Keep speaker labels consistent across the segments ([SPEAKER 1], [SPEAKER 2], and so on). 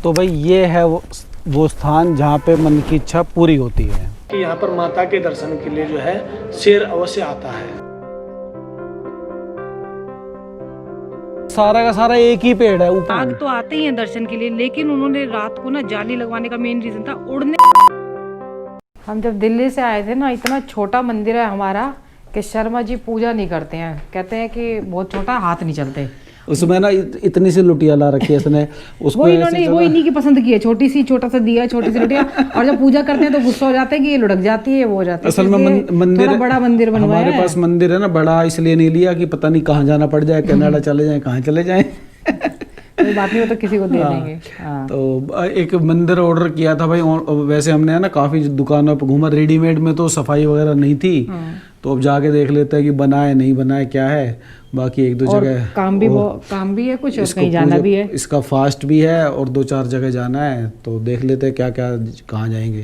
[SPEAKER 1] तो भाई ये है वो स्थान जहाँ पे मन की इच्छा पूरी होती है।
[SPEAKER 2] कि यहाँ पर माता के दर्शन के लिए जो है शेर अवश्य आता है।
[SPEAKER 1] सारा का सारा एक ही पेड़ है ऊपर।
[SPEAKER 3] आग तो आते ही हैं दर्शन के लिए, लेकिन उन्होंने रात को ना जाली लगवाने का मेन रीजन था उड़ने। हम जब दिल्ली से आए थे ना, इतना छोटा मंदिर है हमारा कि शर्मा जी पूजा नहीं करते हैं, कहते हैं कि बहुत छोटा, हाथ नहीं चलते।
[SPEAKER 1] उसमें ना इतनी सी लुटिया ला रखी है इसने, उसको
[SPEAKER 3] वो इन्हीं की पसंद की है, छोटा सा दिया, छोटी सी लुटिया। और जब पूजा करते हैं तो गुस्सा हो जाते हैं कि ये लुढ़क जाती है, वो हो जाती है।
[SPEAKER 1] असल में मंदिर,
[SPEAKER 3] बड़ा मंदिर बनवाया
[SPEAKER 1] हमारे पास मंदिर है ना बड़ा, इसलिए नहीं लिया कि पता नहीं कहाँ जाना पड़ जाए, कनाडा चले जाए, कहाँ चले जाए।
[SPEAKER 3] कोई बात नहीं, वो तो किसी को दे देंगे। हाँ।
[SPEAKER 1] तो एक मंदिर ऑर्डर किया था भाई। वैसे हमने है ना काफी दुकानों पर घूमा, रेडीमेड में तो सफाई वगैरह नहीं थी। तो अब जाके देख लेते हैं कि बना है नहीं बना है क्या है। बाकी एक दो जगह
[SPEAKER 3] काम भी है कुछ, और कहीं जाना भी है।
[SPEAKER 1] इसका फास्ट भी है और 2-4 जगह जाना है, तो देख लेते हैं क्या क्या कहाँ जाएंगे।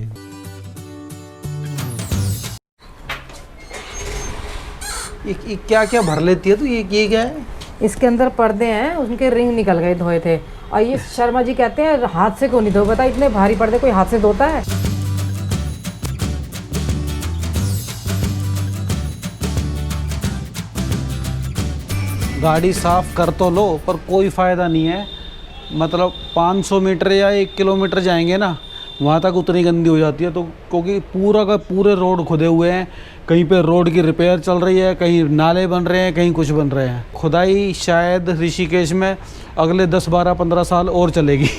[SPEAKER 1] ये क्या क्या भर लेती है? तो ये क्या है?
[SPEAKER 3] इसके अंदर पर्दे हैं, उनके रिंग निकल गए, धोए थे। और ये शर्मा जी कहते हैं हाथ से क्यों नहीं धो, बता इतने भारी पर्दे कोई हाथ से धोता है?
[SPEAKER 1] गाड़ी साफ कर तो लो पर कोई फ़ायदा नहीं है। मतलब 500 मीटर या 1 किलोमीटर जाएंगे ना, वहाँ तक उतनी गंदी हो जाती है। तो क्योंकि पूरा का पूरे रोड खुदे हुए हैं, कहीं पे रोड की रिपेयर चल रही है, कहीं नाले बन रहे हैं, कहीं कुछ बन रहे हैं। खुदाई शायद ऋषिकेश में अगले 10, 12, 15 साल और चलेगी।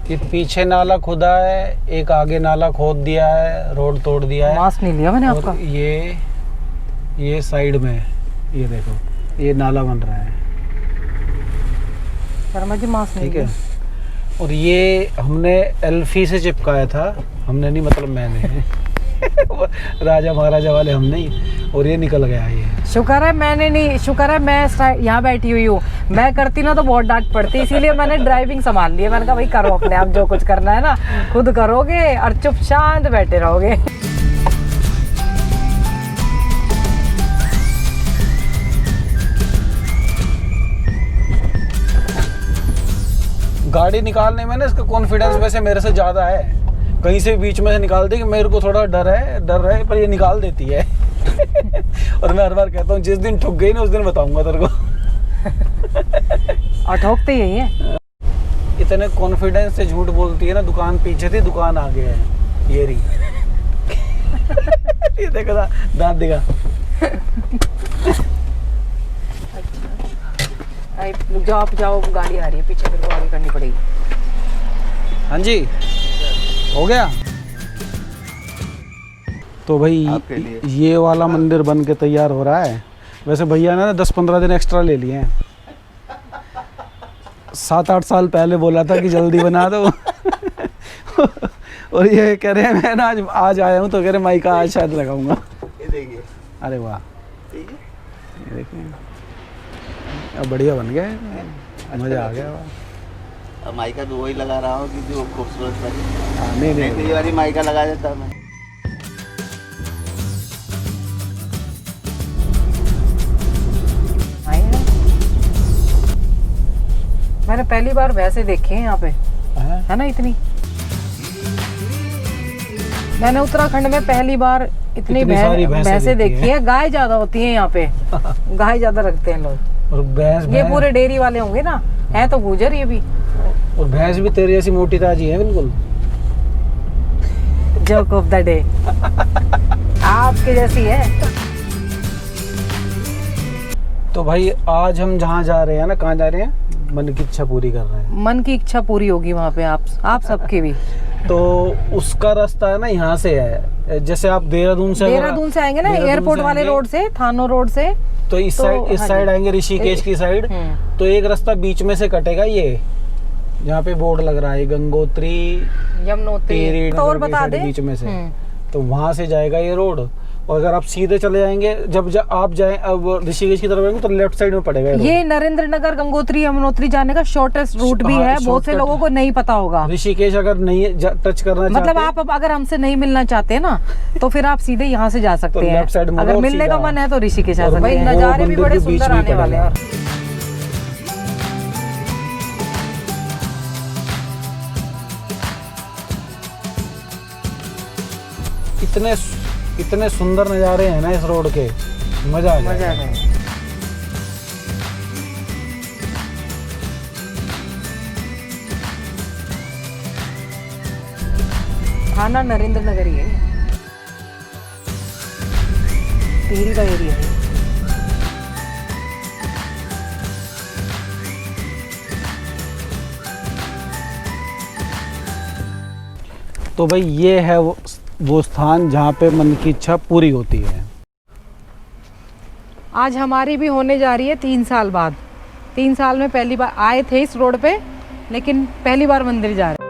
[SPEAKER 1] कि पीछे नाला खुदा है, एक आगे नाला खोद दिया है, रोड तोड़ दिया है।
[SPEAKER 3] मास्क नहीं लिया मैंने आपका।
[SPEAKER 1] ये साइड में ये देखो, ये नाला बन रहा है।
[SPEAKER 3] शर्मा जी मास्क नहीं लिया।
[SPEAKER 1] और ये हमने एल्फी से चिपकाया था, हमने नहीं, मतलब मैंने। राजा महाराजा वाले हम नहीं। और ये निकल गया ये।
[SPEAKER 3] शुक्र है मैंने नहीं, शुक्र है मैं यहाँ बैठी हुई हूँ। मैं करती ना तो बहुत डांट पड़ती, इसीलिए मैंने ड्राइविंग संभाल ली है। मैंने कहा भाई करो अपने आप, जो कुछ करना है ना खुद करोगे और चुप शांत बैठे रहोगे।
[SPEAKER 1] गाड़ी निकालने में ना इसका कॉन्फिडेंस वैसे मेरे से ज़्यादा है। कहीं से बीच में से निकाल दी कि मेरे को थोड़ा डर है पर ये निकाल देती है। और मैं हर बार कहता हूँ जिस दिन ठुक गई ना उस दिन बताऊंगा तेरे को।
[SPEAKER 3] और ठोकते यही है।
[SPEAKER 1] इतने कॉन्फिडेंस से झूठ बोलती है ना, दुकान पीछे थी दुकान आगे है। ये रही। ये देखो दांत दिखा।
[SPEAKER 3] जाओ आप जाओ, गाड़ी आ रही है पीछे, मेरे को आगे करनी पड़ेगी।
[SPEAKER 1] हाँ जी, हो गया। तो भाई ये वाला मंदिर बन के तैयार हो रहा है। वैसे भैया ने ना 10-15 दिन एक्स्ट्रा ले लिए हैं। 7-8 साल पहले बोला था कि जल्दी बना दो। और ये कह रहे हैं मैं ना आज आया हूँ, तो कह रहे माइका आज शायद लगाऊंगा।
[SPEAKER 4] ये देखिए,
[SPEAKER 1] अरे वाह,
[SPEAKER 4] ठीक है,
[SPEAKER 1] ये देखिए अब बढ़िया बन गया, मज़ा आ गया।
[SPEAKER 4] अब माइका भी वही लगा रहा हूँ कि जो खूबसूरत लगे।
[SPEAKER 1] नहीं
[SPEAKER 4] ये वाली माइका लगा देता मैं।
[SPEAKER 3] मैंने पहली बार भैंसे देखे हैं यहाँ पे, है ना इतनी। मैंने उत्तराखंड में पहली बार इतनी भैंसे देखी है। गाय ज्यादा होती है यहाँ पे। गाय ज्यादा रखते हैं लोग।
[SPEAKER 1] और भैंस
[SPEAKER 3] ये पूरे डेयरी वाले होंगे ना, है तो गुजर ये भी।
[SPEAKER 1] और भैंस भी तेरी जैसी मोटी ताजी है बिल्कुल।
[SPEAKER 3] Joke of the day. आपके जैसी है।
[SPEAKER 1] तो भाई आज हम जहाँ जा रहे हैं ना, कहाँ जा रहे हैं? मन की इच्छा पूरी कर रहे हैं।
[SPEAKER 3] मन की इच्छा पूरी होगी वहाँ पे आप सबकी भी।
[SPEAKER 1] तो उसका रास्ता है ना यहाँ से है। जैसे आप देहरादून से
[SPEAKER 3] आएंगे ना, एयरपोर्ट वाले रोड से, थानो रोड से,
[SPEAKER 1] तो इस साइड आएंगे ऋषिकेश की साइड। तो एक रास्ता बीच में से कटेगा, ये जहाँ पे बोर्ड लग रहा है गंगोत्री
[SPEAKER 3] यमुनोत्री। तो और बता दे
[SPEAKER 1] बीच में से। तो वहाँ से जाएगा ये रोड। और अगर आप सीधे चले जाएंगे, आप जाए अब ऋषिकेश की तरफ आएंगे तो लेफ्ट साइड में पड़ेगा
[SPEAKER 3] ये नरेंद्र नगर गंगोत्री यमुनोत्री जाने का शॉर्टेस्ट रूट भी है, बहुत से लोगों को नहीं पता होगा।
[SPEAKER 1] ऋषिकेश अगर नहीं टच करना
[SPEAKER 3] मतलब आप अब अगर हमसे नहीं मिलना चाहते ना तो फिर आप सीधे यहाँ से जा सकते हैं। अगर मिलने का मन है तो ऋषिकेश आ सकते हैं। भाई नज़ारे भी बड़े सुंदर आने वाले हैं।
[SPEAKER 1] इतने सुंदर नज़ारे हैं ना इस रोड के, मजा आ गया।
[SPEAKER 3] थाना नरेंद्र नगर ही है, टिहरी का एरिया है।
[SPEAKER 1] तो भाई ये है वो स्थान जहाँ पे मन की इच्छा पूरी होती है।
[SPEAKER 3] आज हमारी भी होने जा रही है 3 साल बाद। 3 साल में पहली बार आए थे इस रोड पे, लेकिन पहली बार मंदिर जा रहे हैं।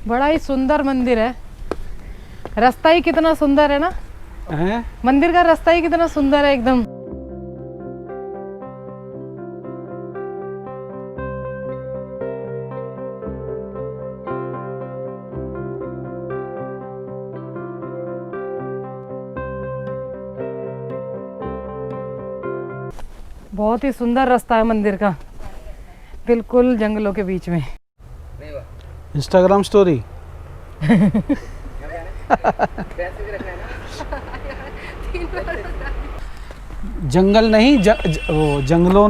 [SPEAKER 3] बड़ा ही सुंदर मंदिर है, रास्ता ही कितना सुंदर है ना। मंदिर का रास्ता ही कितना सुंदर है एकदम। बहुत ही सुंदर रास्ता है मंदिर का, बिल्कुल जंगलों के बीच में।
[SPEAKER 1] इंस्टाग्राम स्टोरी जंगल नहीं जंगलों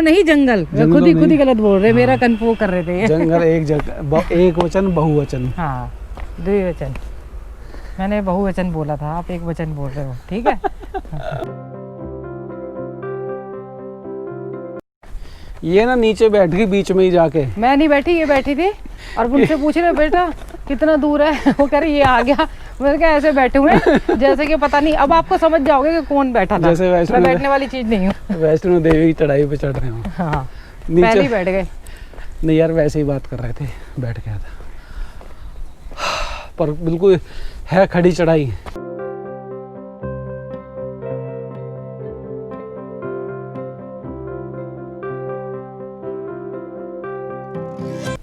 [SPEAKER 1] नहीं जंगल
[SPEAKER 3] खुद ही गलत बोल रहे। मेरा कन्फर्म कर रहे थे।
[SPEAKER 1] जंगल एक वचन बहुवचन।
[SPEAKER 3] हाँ, द्विवचन। मैंने बहुवचन बोला था, आप एक वचन बोल रहे हो, ठीक है।
[SPEAKER 1] ये ना नीचे बैठ गई बीच में ही जाके।
[SPEAKER 3] मैं नहीं बैठी, ये बैठी थी और उनसे पूछ रहे बेटा कितना दूर है, वो कह रही ये आ गया। मैंने कहा ऐसे बैठे हुए जैसे कि पता नहीं। अब आपको समझ जाओगे कि कौन बैठा था।
[SPEAKER 1] जैसे
[SPEAKER 3] मैं बैठने वाली चीज नहीं हूँ।
[SPEAKER 1] वैष्णो देवी की चढ़ाई पे चढ़ रहे हो।
[SPEAKER 3] हाँ, पहले ही बैठ गए।
[SPEAKER 1] नहीं यार, वैसे ही बात कर रहे थे, बैठ गया था। पर बिल्कुल है खड़ी चढ़ाई।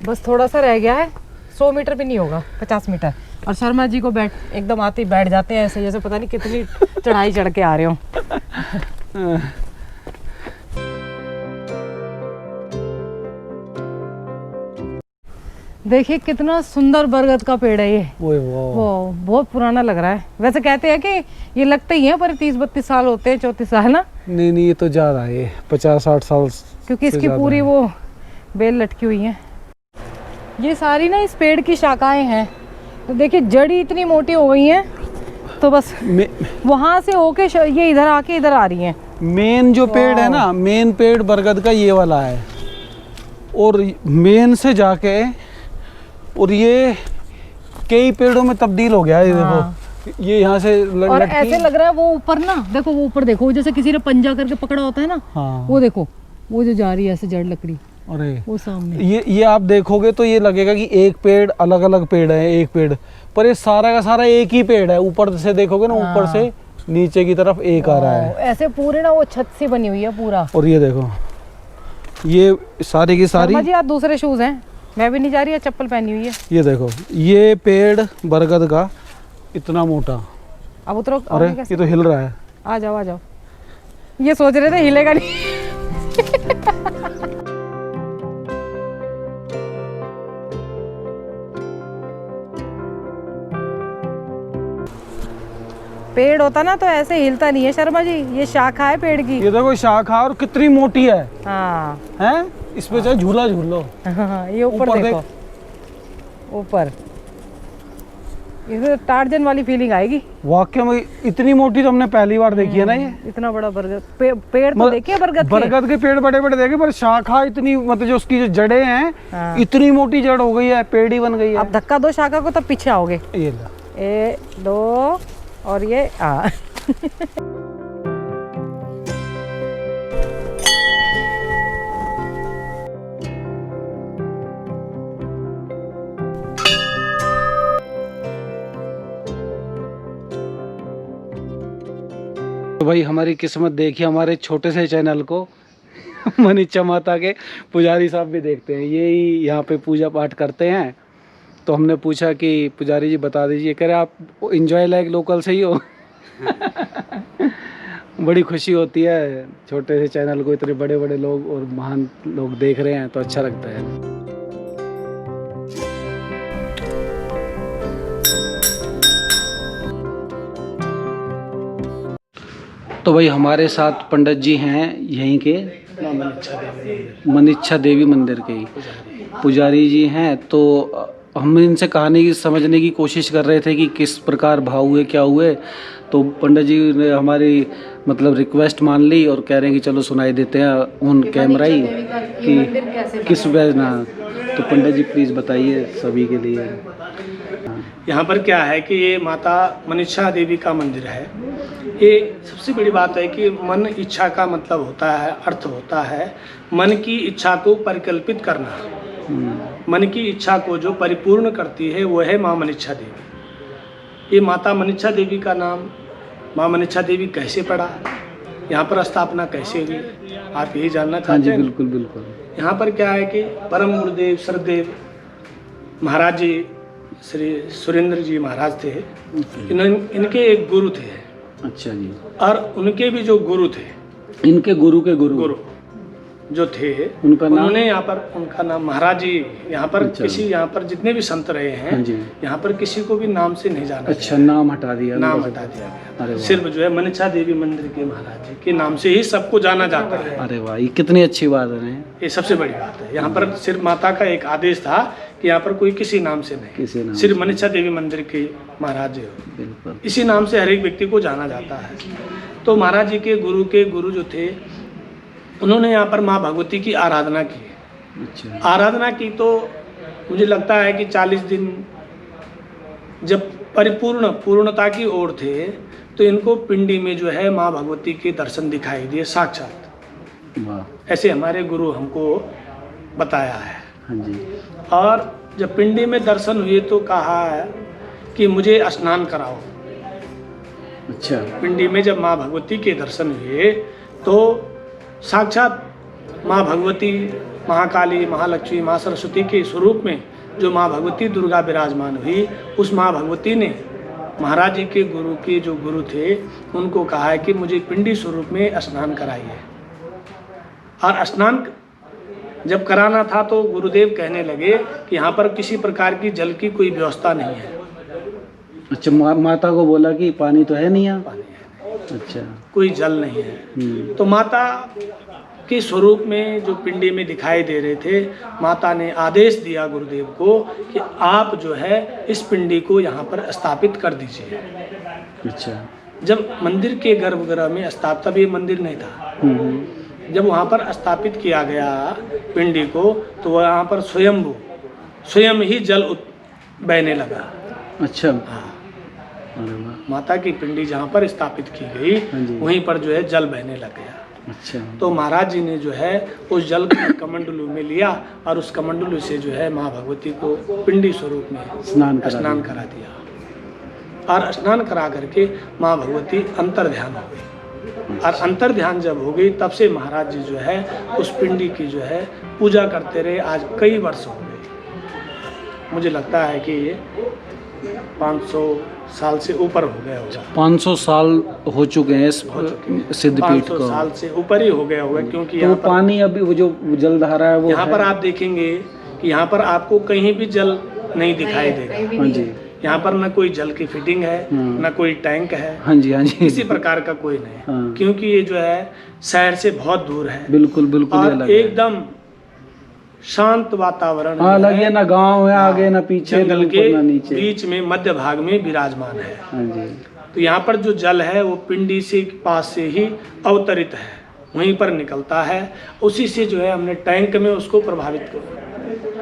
[SPEAKER 3] बस थोड़ा सा रह गया है, 100 मीटर भी नहीं होगा, 50 मीटर। और शर्मा जी को एकदम आते ही बैठ जाते हैं ऐसे, जैसे पता नहीं कितनी चढ़ाई चढ़ के आ रहे हो। देखिए कितना सुंदर बरगद का पेड़ है ये। वो बहुत पुराना लग रहा है। वैसे कहते हैं कि ये लगते ही है पर 30-32 साल होते हैं, 34 साल ना।
[SPEAKER 1] नहीं ये तो ज्यादा है, 50-60 साल,
[SPEAKER 3] क्योंकि इसकी पूरी वो बेल लटकी हुई है। ये सारी ना इस पेड़ की शाखाएं हैं। तो देखिए जड़ी इतनी मोटी हो गई हैं, तो बस वहां से होके ये इधर आके इधर आ रही हैं।
[SPEAKER 1] मेन जो पेड़ है ना, मेन पेड़ बरगद का ये वाला है, और मेन से जाके और ये कई पेड़ों में तब्दील हो गया है। देखो ये यहाँ से
[SPEAKER 3] और ऐसे लग रहा है वो ऊपर ना, देखो वो ऊपर देखो, जैसे किसी ने पंजा करके पकड़ा होता है ना।
[SPEAKER 1] हाँ।
[SPEAKER 3] वो देखो वो जो जा रही है ऐसे जड़ लकड़ी,
[SPEAKER 1] अरे
[SPEAKER 3] वो सामने।
[SPEAKER 1] ये आप देखोगे तो ये लगेगा कि एक पेड़ अलग अलग पेड़ है, एक पेड़, पर ये सारा का सारा एक ही पेड़ है। ऊपर से देखोगे ना, ऊपर से नीचे की तरफ एक आ रहा है।
[SPEAKER 3] ऐसे पूरे ना वो छत सी बनी हुई है पूरा।
[SPEAKER 1] और ये देखो ये सारी की सारी।
[SPEAKER 3] जी आप दूसरे शूज हैं, मैं भी नहीं जा रही है, चप्पल पहनी हुई है।
[SPEAKER 1] ये देखो ये पेड़ बरगद का इतना मोटा।
[SPEAKER 3] अब उतरो।
[SPEAKER 1] अरे ये तो हिल रहा है।
[SPEAKER 3] आ जाओ आ जाओ। ये सोच रहे थे हिलेगा नहीं। पेड़ होता ना तो ऐसे हिलता नहीं है शर्मा जी, ये शाखा है पेड़ की।
[SPEAKER 1] ये देखो शाखा, और कितनी मोटी है।
[SPEAKER 3] हाँ
[SPEAKER 1] हैं, इस पे चाहे झूला झूल लो।
[SPEAKER 3] हाँ, ये ऊपर देखो, ऊपर इसमें टार्जन वाली फीलिंग आएगी।
[SPEAKER 1] वाकई में इतनी मोटी तो हमने पहली बार देखी है ना ये।
[SPEAKER 3] इतना बड़ा बरगद पेड़ तो देखिए
[SPEAKER 1] बरगद के पेड़ बड़े बड़े देखे, पर शाखा इतनी, मतलब जो उसकी जो जड़ें हैं
[SPEAKER 3] हाँ।
[SPEAKER 1] इतनी मोटी जड़ हो गई है, पेड़ ही बन गई है।
[SPEAKER 3] अब धक्का दो शाखा को तब पीछे आओगे।
[SPEAKER 1] ये ला।
[SPEAKER 3] 1 2 और ये
[SPEAKER 1] तो भाई हमारी किस्मत देखिए, हमारे छोटे से चैनल को मनीषा माता के पुजारी साहब भी देखते हैं, यही यहाँ पे पूजा पाठ करते हैं। तो हमने पूछा कि पुजारी जी बता दीजिए, कह रहे आप एंजॉय लाइक लोकल से ही हो। बड़ी खुशी होती है, छोटे से चैनल को इतने बड़े बड़े लोग और महान लोग देख रहे हैं तो अच्छा लगता है। तो भाई हमारे साथ पंडित जी हैं यहीं के मनीषा देवी मंदिर के पुजारी जी हैं। तो हम इनसे कहानी की समझने की कोशिश कर रहे थे कि किस प्रकार भाव हुए, क्या हुए। तो पंडित जी ने हमारी मतलब रिक्वेस्ट मान ली और कह रहे हैं कि चलो सुनाई देते हैं ऑन कैमरा ही कि किस वजह ना। तो पंडित जी प्लीज़ बताइए सभी के लिए।
[SPEAKER 2] यहाँ पर क्या है कि ये माता मनीषा देवी का मंदिर है। ये सबसे बड़ी बात है कि मन इच्छा का मतलब होता है, अर्थ होता है मन की इच्छा को परिकल्पित करना। मन की इच्छा को जो परिपूर्ण करती है वो है माँ मनीषा देवी। ये माता मनीषा देवी का नाम माँ मनीषा देवी कैसे पड़ा, यहाँ पर स्थापना कैसे हुई, आप यही जानना चाहते हैं?
[SPEAKER 1] बिल्कुल बिल्कुल।
[SPEAKER 2] यहाँ पर क्या है कि परम गुरुदेव सरदेव महाराज जी श्री सुरेंद्र जी महाराज थे। इनके एक गुरु थे।
[SPEAKER 1] अच्छा जी।
[SPEAKER 2] और उनके भी जो गुरु थे,
[SPEAKER 1] इनके गुरु के गुरु
[SPEAKER 2] जो थे
[SPEAKER 1] उनका नाम,
[SPEAKER 2] उन्होंने यहाँ पर उनका नाम महाराज जी यहाँ पर
[SPEAKER 1] अच्छा।
[SPEAKER 2] किसी यहाँ पर जितने भी संत रहे हैं यहाँ पर किसी को भी नाम से नहीं जाना।
[SPEAKER 1] अच्छा, नाम हटा दिया,
[SPEAKER 2] नाम हटा दिया गया। सिर्फ जो है मनीषा देवी मंदिर के महाराज जी के नाम से ही सबको जाना जाता है।
[SPEAKER 1] अरे वाह, ये कितनी अच्छी बात है।
[SPEAKER 2] ये सबसे बड़ी बात है। यहाँ पर सिर्फ माता का एक आदेश था कि यहाँ पर कोई किसी नाम से नहीं,
[SPEAKER 1] किसी नाम
[SPEAKER 2] सिर्फ मनीषा देवी मंदिर के महाराज जी हो,
[SPEAKER 1] बिल्कुल
[SPEAKER 2] इसी नाम से हर एक व्यक्ति को जाना जाता है। तो महाराज जी के गुरु जो थे उन्होंने यहाँ पर माँ भगवती की आराधना की।
[SPEAKER 1] अच्छा।
[SPEAKER 2] आराधना की तो मुझे लगता है कि 40 दिन जब पूर्णता की ओर थे तो इनको पिंडी में जो है माँ भगवती के दर्शन दिखाई दिए साक्षात।
[SPEAKER 1] वाह।
[SPEAKER 2] ऐसे हमारे गुरु हमको बताया है।
[SPEAKER 1] हाँ जी।
[SPEAKER 2] और जब पिंडी में दर्शन हुए तो कहा है कि मुझे स्नान कराओ।
[SPEAKER 1] अच्छा।
[SPEAKER 2] पिंडी में जब माँ भगवती के दर्शन हुए तो साक्षात माँ भगवती, महाकाली, महालक्ष्मी, माँ सरस्वती के स्वरूप में जो माँ भगवती दुर्गा विराजमान हुई, उस माँ भगवती ने महाराज जी के गुरु के जो गुरु थे उनको कहा है कि मुझे पिंडी स्वरूप में स्नान कराइए। और स्नान जब कराना था तो गुरुदेव कहने लगे कि यहाँ पर किसी प्रकार की जल की कोई व्यवस्था नहीं है।
[SPEAKER 1] अच्छा, माता को बोला कि पानी तो है नहीं यहाँ?
[SPEAKER 2] पानी है,
[SPEAKER 1] अच्छा,
[SPEAKER 2] कोई जल नहीं है। तो माता के स्वरूप में जो पिंडी में दिखाई दे रहे थे, माता ने आदेश दिया गुरुदेव को कि आप जो है इस पिंडी को यहाँ पर स्थापित कर दीजिए।
[SPEAKER 1] अच्छा।
[SPEAKER 2] जब मंदिर के गर्भगृह में स्थापित, तब ये मंदिर नहीं था, जब वहाँ पर स्थापित किया गया पिंडी को तो वहाँ पर स्वयं ही जल बहने लगा।
[SPEAKER 1] अच्छा।
[SPEAKER 2] हाँ,
[SPEAKER 1] अरे वाह।
[SPEAKER 2] माता की पिंडी जहाँ पर स्थापित की गई वहीं पर जो है जल बहने लग गया।
[SPEAKER 1] अच्छा।
[SPEAKER 2] तो महाराज जी ने जो है उस जल को कमंडलू में लिया और उस कमंडलू से जो है माँ भगवती को पिंडी स्वरूप में स्नान करा दिया। और स्नान करा करके माँ भगवती अंतर ध्यान हो गई। और अंतर ध्यान जब हो गई तब से महाराज जी जो है उस पिंडी की जो है पूजा करते रहे। आज कई वर्ष हो गए, मुझे लगता है कि ये 500 साल से ऊपर हो गया होगा।
[SPEAKER 1] 500 साल हो चुके हैं इस सिद्धपीठ
[SPEAKER 2] 500
[SPEAKER 1] को।
[SPEAKER 2] साल से ऊपर ही हो गया होगा, क्योंकि
[SPEAKER 1] तो
[SPEAKER 2] यहाँ पर
[SPEAKER 1] पानी अभी वो जो जलधारा है वो
[SPEAKER 2] यहाँ पर आप देखेंगे कि यहाँ पर आपको कहीं भी जल नहीं दिखाई देगा।
[SPEAKER 1] हाँ जी।
[SPEAKER 2] यहाँ पर न कोई जल की फिटिंग है, न कोई टैंक है।
[SPEAKER 1] हाँ जी, हाँ जी।
[SPEAKER 2] किसी प्रकार का कोई नहीं है, क्योंकि ये जो है शहर से बहुत दूर है।
[SPEAKER 1] बिल्कुल बिल्कुल
[SPEAKER 2] और एकदम शांत वातावरण
[SPEAKER 1] हाँ
[SPEAKER 2] जो
[SPEAKER 1] लगे ना गांव है आगे ना पीछे, ना
[SPEAKER 2] जंगल
[SPEAKER 1] ऊपर
[SPEAKER 2] के
[SPEAKER 1] ना नीचे।
[SPEAKER 2] बीच में मध्य भाग में विराजमान है।
[SPEAKER 1] हाँ जी।
[SPEAKER 2] तो यहाँ पर जो जल है वो पिंडी से पास से ही अवतरित है, वहीं पर निकलता है, उसी से जो है हमने टैंक में उसको प्रभावित कर,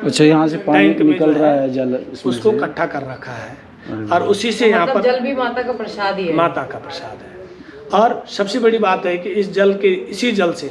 [SPEAKER 1] अच्छा यहाँ से पानी
[SPEAKER 2] टैंक में
[SPEAKER 1] निकल
[SPEAKER 2] जो
[SPEAKER 1] रहा
[SPEAKER 2] है
[SPEAKER 1] है जल इसमें
[SPEAKER 2] उसको
[SPEAKER 1] से।
[SPEAKER 2] इकट्ठा कर रखा है और उसी से यहाँ
[SPEAKER 3] मतलब
[SPEAKER 2] पर
[SPEAKER 3] जल भी माता का प्रसाद ही है।
[SPEAKER 2] माता का प्रसाद है। और सबसे बड़ी बात है कि इस जल के, इसी जल से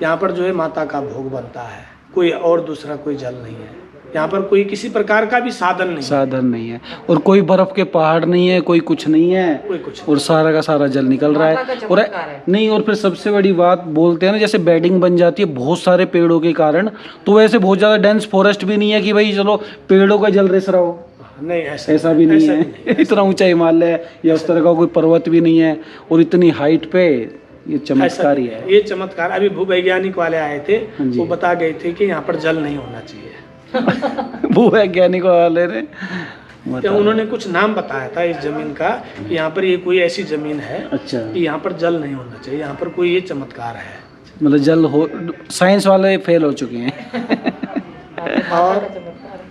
[SPEAKER 2] यहाँ पर जो है माता का भोग बनता है, कोई और दूसरा कोई जल नहीं है यहाँ पर, कोई किसी प्रकार का भी साधन नहीं है।
[SPEAKER 1] साधन नहीं है और कोई बर्फ के पहाड़ नहीं है, कोई कुछ नहीं है,
[SPEAKER 2] कोई कुछ
[SPEAKER 1] और सारा का सारा जल निकल रहा
[SPEAKER 3] माता का
[SPEAKER 1] है। और
[SPEAKER 3] चमत्कार है।
[SPEAKER 1] नहीं, और फिर सबसे बड़ी बात बोलते हैं ना, जैसे बेडिंग बन जाती है बहुत सारे पेड़ों के कारण, तो वैसे बहुत ज़्यादा डेंस फॉरेस्ट भी नहीं है कि भाई चलो पेड़ों का जल रिस रहा हो,
[SPEAKER 2] नहीं,
[SPEAKER 1] ऐसा भी नहीं है। इतना ऊंचा हिमालय है या उस तरह का कोई पर्वत भी नहीं है, और इतनी हाइट पे ये चमत्कार ही है।
[SPEAKER 2] ये चमत्कार अभी भूवैज्ञानिक वाले आए थे,
[SPEAKER 1] हाँ जी।
[SPEAKER 2] वो बता गए थे कि यहाँ पर जल नहीं होना चाहिए।
[SPEAKER 1] भूवैज्ञानिक वाले ने
[SPEAKER 2] तो उन्होंने कुछ नाम बताया था इस जमीन का कि यहाँ पर ये कोई ऐसी जमीन है
[SPEAKER 1] अच्छा,
[SPEAKER 2] कि यहाँ पर जल नहीं होना चाहिए, यहाँ पर कोई ये चमत्कार है।
[SPEAKER 1] मतलब जल हो, साइंस वाले फेल हो चुके हैं।
[SPEAKER 2] और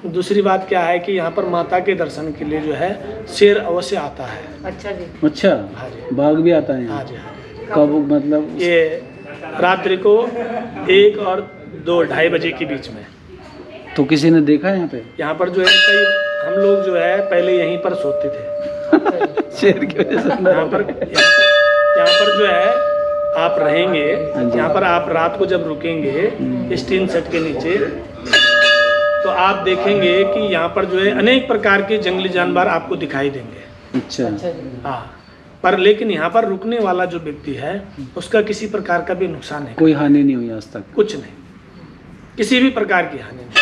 [SPEAKER 2] दूसरी बात क्या है कि यहाँ पर माता के दर्शन के लिए जो है शेर अवश्य आता है।
[SPEAKER 3] अच्छा जी।
[SPEAKER 1] अच्छा,
[SPEAKER 2] हाँ जी,
[SPEAKER 1] बाघ भी आता है यहाँ?
[SPEAKER 2] हाँ जी, हाँ जी।
[SPEAKER 1] कब मतलब?
[SPEAKER 2] ये रात्रि को 1 और 2-2:30 बजे के बीच में।
[SPEAKER 1] तो किसी ने देखा है यहाँ पे?
[SPEAKER 2] यहाँ पर जो है कई हम लोग जो है पहले यहीं पर सोते थे।
[SPEAKER 1] शेर की वजह से
[SPEAKER 2] यहाँ पर जो है आप रहेंगे, यहाँ पर आप रात को जब रुकेंगे इस टीन सेट के नीचे, तो आप देखेंगे कि यहाँ पर जो है अनेक प्रकार के जंगली जानवर आपको दिखाई देंगे।
[SPEAKER 1] अच्छा,
[SPEAKER 2] हाँ, पर लेकिन यहाँ पर रुकने वाला जो व्यक्ति है उसका किसी प्रकार का भी नुकसान नहीं,
[SPEAKER 1] कोई हानि नहीं हुई आज तक?
[SPEAKER 2] कुछ नहीं, किसी भी प्रकार की हानि नहीं।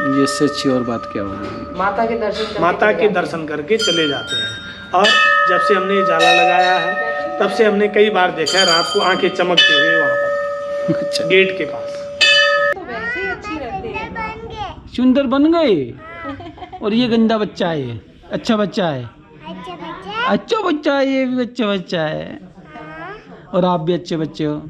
[SPEAKER 1] ये इससे अच्छी और बात क्या होगी?
[SPEAKER 3] माता के दर्शन
[SPEAKER 2] माता के दर्शन करके चले जाते हैं। और जब से हमने ये जाला लगाया है तब से हमने कई बार देखा है रात को आंखें चमकते हुए वहाँ पर
[SPEAKER 1] अच्छा,
[SPEAKER 2] गेट के पास।
[SPEAKER 3] वैसे ही अच्छी रहती है।
[SPEAKER 1] सुंदर बन गए। और ये गंदा बच्चा है, ये अच्छा बच्चा है, अच्छा बच्चा है, ये भी अच्छा बच्चा है, और आप भी अच्छे बच्चे हो।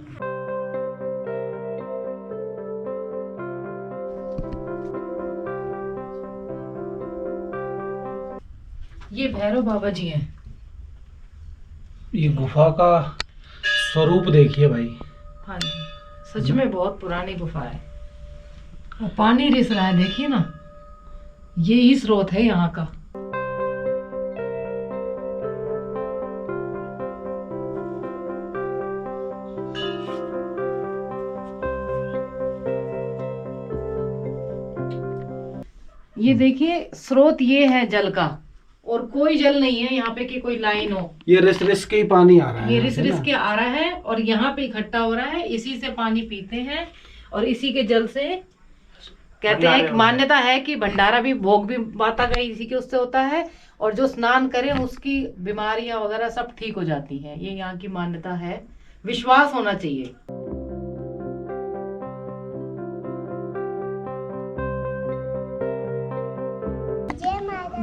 [SPEAKER 3] ये भैरव बाबा जी हैं।
[SPEAKER 1] ये गुफा का स्वरूप देखिए भाई।
[SPEAKER 3] हाँ जी, सच में बहुत पुरानी गुफा है। और पानी रिस रहा है, देखिए ना, ये ही स्रोत है यहाँ का। ये देखिए स्रोत ये है जल का, और कोई जल नहीं है यहाँ पे कि कोई लाइन हो।
[SPEAKER 1] ये रिस रिस के ही पानी आ रहा है,
[SPEAKER 3] ये रिस रिस के आ रहा है और यहाँ पे इकट्ठा हो रहा है, इसी से पानी पीते हैं और इसी के जल से कहते हैं, मान्यता है कि भंडारा भी, भोग भी माता का इसी के उससे होता है, और जो स्नान करें उसकी बीमारियां वगैरह सब ठीक हो जाती हैं। ये यहाँ की मान्यता है, विश्वास होना चाहिए।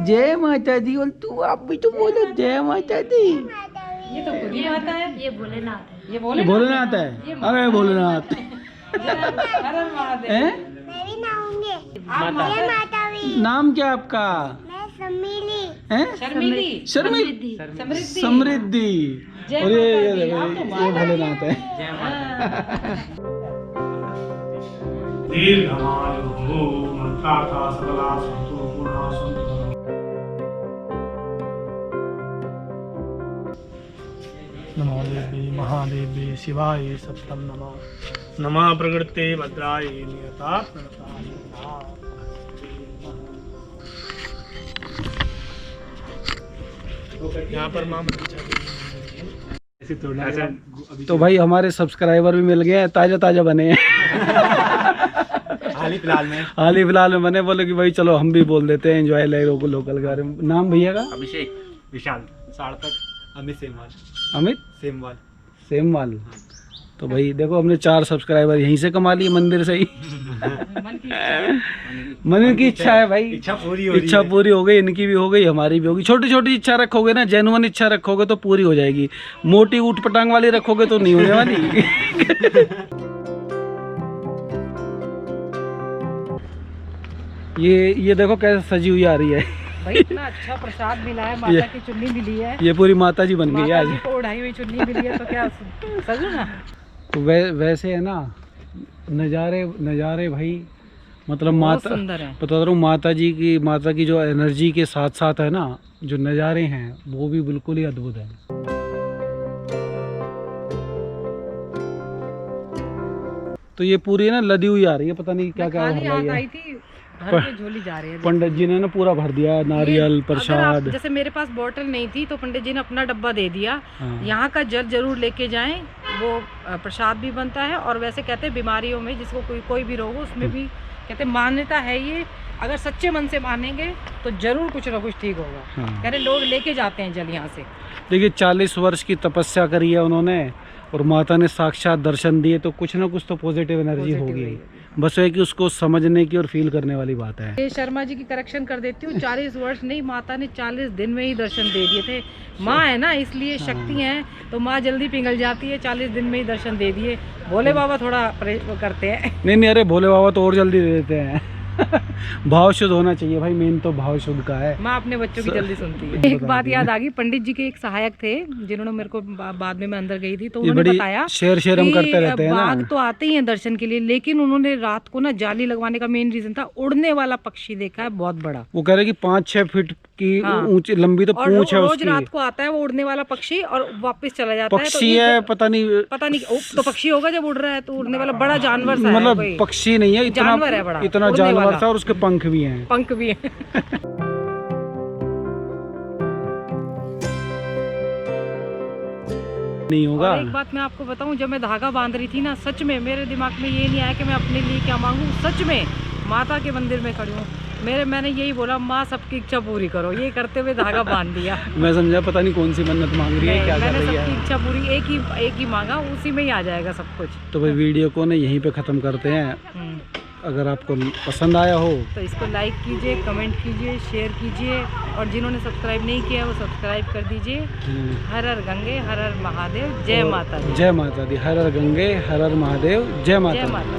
[SPEAKER 1] जय माता दी। और तू आप भी तो बोलो जय माता दी।
[SPEAKER 3] ये तो खुद ही माता है,
[SPEAKER 5] ये भोलेनाथ है।
[SPEAKER 3] ये बोले
[SPEAKER 1] भोलेनाथ है, अरे भोलेनाथ
[SPEAKER 3] हर महादेव।
[SPEAKER 1] हैं?
[SPEAKER 5] मैं भी नहाऊंगी।
[SPEAKER 3] माता
[SPEAKER 5] जय माता दी।
[SPEAKER 1] नाम क्या आपका
[SPEAKER 5] मैं सम्मिली।
[SPEAKER 1] है?
[SPEAKER 3] शर्मिली,
[SPEAKER 1] शर्मिली,
[SPEAKER 3] समृद्धि,
[SPEAKER 1] समृद्धि।
[SPEAKER 3] जय
[SPEAKER 1] और ये
[SPEAKER 3] माता दी,
[SPEAKER 1] देखो,
[SPEAKER 3] आप तो
[SPEAKER 1] ये भोलेनाथ है।
[SPEAKER 2] दीर्घमायुः मंत्रार्था सबला सन्तु पूर्णा सन्तु। नमो देवी महादेवी शिवाय सप्तम नमः। नमः प्रकृते भद्राय नियता प्रणता। यहाँ पर माँ
[SPEAKER 1] तो भाई हमारे सब्सक्राइबर भी मिल गए हैं, ताजा ताजा बने हैं।
[SPEAKER 6] हाल ही
[SPEAKER 1] फिलहाल में बने, बोले कि भाई चलो हम भी बोल देते हैं, एंजॉय ले लोकल के बारे में। नाम भैया का?
[SPEAKER 6] अभिषेक, विशाल, सार्थक, अमित सेमवाल।
[SPEAKER 1] अमित
[SPEAKER 6] सेमवाल।
[SPEAKER 1] सेमवाल। तो भाई देखो हमने 4 सब्सक्राइबर यहीं से कमा लिए, मंदिर से ही। मन की इच्छा है भाई,
[SPEAKER 6] इच्छा पूरी
[SPEAKER 1] हो गई, इनकी भी हो गई, हमारी भी होगी। छोटी छोटी इच्छा रखोगे ना, जेन्युइन इच्छा रखोगे तो पूरी हो जाएगी। मोटी ऊट पटांग वाली रखोगे तो नहीं होने वाली। ये देखो कैसे सजी हुई आ रही है।
[SPEAKER 3] भाई इतना अच्छा प्रसाद मिला है, माता की चुन्नी मिली है,
[SPEAKER 1] ये पूरी माता जी बन गई है
[SPEAKER 3] माता
[SPEAKER 1] आज।
[SPEAKER 3] जी को उड़ाई हुई चुन्नी मिली है, तो क्या सजू ना।
[SPEAKER 1] तो वैसे है ना, नज़ारे भाई मतलब
[SPEAKER 3] बहुत
[SPEAKER 1] माता,
[SPEAKER 3] सुंदर है।
[SPEAKER 1] बता रहा हूँ माता की जो एनर्जी के साथ साथ है ना, जो नज़ारे हैं वो भी बिल्कुल ही अद्भुत है। तो ये पूरी ना लदी हुई आ रही है, पता नहीं क्या क्या
[SPEAKER 3] खाली हाथ
[SPEAKER 1] है।
[SPEAKER 3] आई थी, भर के झोली जा रही है।
[SPEAKER 1] पंडित जी ने ना पूरा भर दिया, नारियल
[SPEAKER 3] अगर
[SPEAKER 1] प्रसाद।
[SPEAKER 3] आप, जैसे मेरे पास बोतल नहीं थी तो पंडित जी ने अपना डब्बा दे दिया।
[SPEAKER 1] हाँ।
[SPEAKER 3] यहाँ का जल जरूर लेके जाएं, वो प्रसाद भी बनता है। और वैसे कहते हैं बीमारियों में जिसको कोई भी रोग हो उसमें भी कहते हैं मान्यता है ये, अगर सच्चे मन से मानेंगे तो जरूर कुछ ना कुछ ठीक होगा।
[SPEAKER 1] हाँ।
[SPEAKER 3] कह रहे लोग लेके जाते हैं जल यहाँ से।
[SPEAKER 1] देखिए 40 वर्ष की तपस्या करी है उन्होंने और माता ने साक्षात दर्शन दिए, तो कुछ ना कुछ तो पॉजिटिव एनर्जी होगी। बस ये कि उसको समझने की और फील करने वाली बात है।
[SPEAKER 3] ये शर्मा जी की करेक्शन कर देती हूँ, 40 वर्ष नहीं, माता ने 40 दिन में ही दर्शन दे दिए थे। माँ है ना, इसलिए शक्ति है, तो माँ जल्दी पिघल जाती है। 40 दिन में ही दर्शन दे दिए। भोले बाबा थोड़ा करते हैं।
[SPEAKER 1] नहीं, अरे भोले बाबा तो और जल्दी दे देते हैं। भाव शुद्ध होना चाहिए भाई, मेन तो भाव शुद्ध का है।
[SPEAKER 3] माँ अपने बच्चों की जल्दी सुनती है। एक बात याद आ गई, पंडित जी के एक सहायक थे जिन्होंने मेरे को बाद में मैं अंदर गई थी तो उन्होंने बताया
[SPEAKER 1] शेर हम
[SPEAKER 3] कि
[SPEAKER 1] करते रहते हैं ना।
[SPEAKER 3] बाघ तो आते ही हैं दर्शन के लिए, लेकिन उन्होंने रात को ना जाली लगवाने का मेन रीजन था, उड़ने वाला पक्षी देखा है बहुत बड़ा।
[SPEAKER 1] वो कह रहे कि 5-6 फीट की
[SPEAKER 3] हाँ।
[SPEAKER 1] ऊंची लंबी तो
[SPEAKER 3] और
[SPEAKER 1] पूंछ है
[SPEAKER 3] रोज
[SPEAKER 1] उसकी।
[SPEAKER 3] रात को आता है वो उड़ने वाला पक्षी और वापस चला जाता है।
[SPEAKER 1] पक्षी है पता नहीं
[SPEAKER 3] तो पक्षी होगा जब उड़ रहा है, तो उड़ने वाला बड़ा जानवर सा है
[SPEAKER 1] मतलब
[SPEAKER 3] कोई।
[SPEAKER 1] पक्षी नहीं है,
[SPEAKER 3] जानवर है बड़ा,
[SPEAKER 1] इतना
[SPEAKER 3] उड़ने
[SPEAKER 1] जानवर
[SPEAKER 3] वाला।
[SPEAKER 1] था और उसके पंख भी हैं।
[SPEAKER 3] पंख भी है।
[SPEAKER 1] नहीं होगा।
[SPEAKER 3] और एक बात मैं आपको बताऊं, जब मैं धागा बांध रही थी ना, सच में मेरे दिमाग में ये नहीं आया कि मैं अपने लिए क्या मांगूं। सच में माता के मंदिर में खड़ी हूँ, मैंने यही बोला, माँ सबकी इच्छा पूरी करो। ये करते हुए धागा बांध दिया।
[SPEAKER 1] मैं समझा पता नहीं कौन सी मन्नत मांग रही है, क्या कर
[SPEAKER 3] मैंने
[SPEAKER 1] रही
[SPEAKER 3] सबकी
[SPEAKER 1] है।
[SPEAKER 3] इच्छा पूरी, एक ही मांगा, उसी में ही आ जाएगा सब कुछ।
[SPEAKER 1] तो भाई वीडियो को ना यहीं पे ख़त्म करते हैं। अगर आपको पसंद आया हो
[SPEAKER 3] तो इसको लाइक कीजिए, कमेंट कीजिए, शेयर कीजिए, और जिन्होंने सब्सक्राइब नहीं किया वो सब्सक्राइब कर दीजिए। हर हर गंगे, हर हर महादेव, जय माता दी।
[SPEAKER 1] जय माता दी। हर हर गंगे, हर हर महादेव, जय माता दी।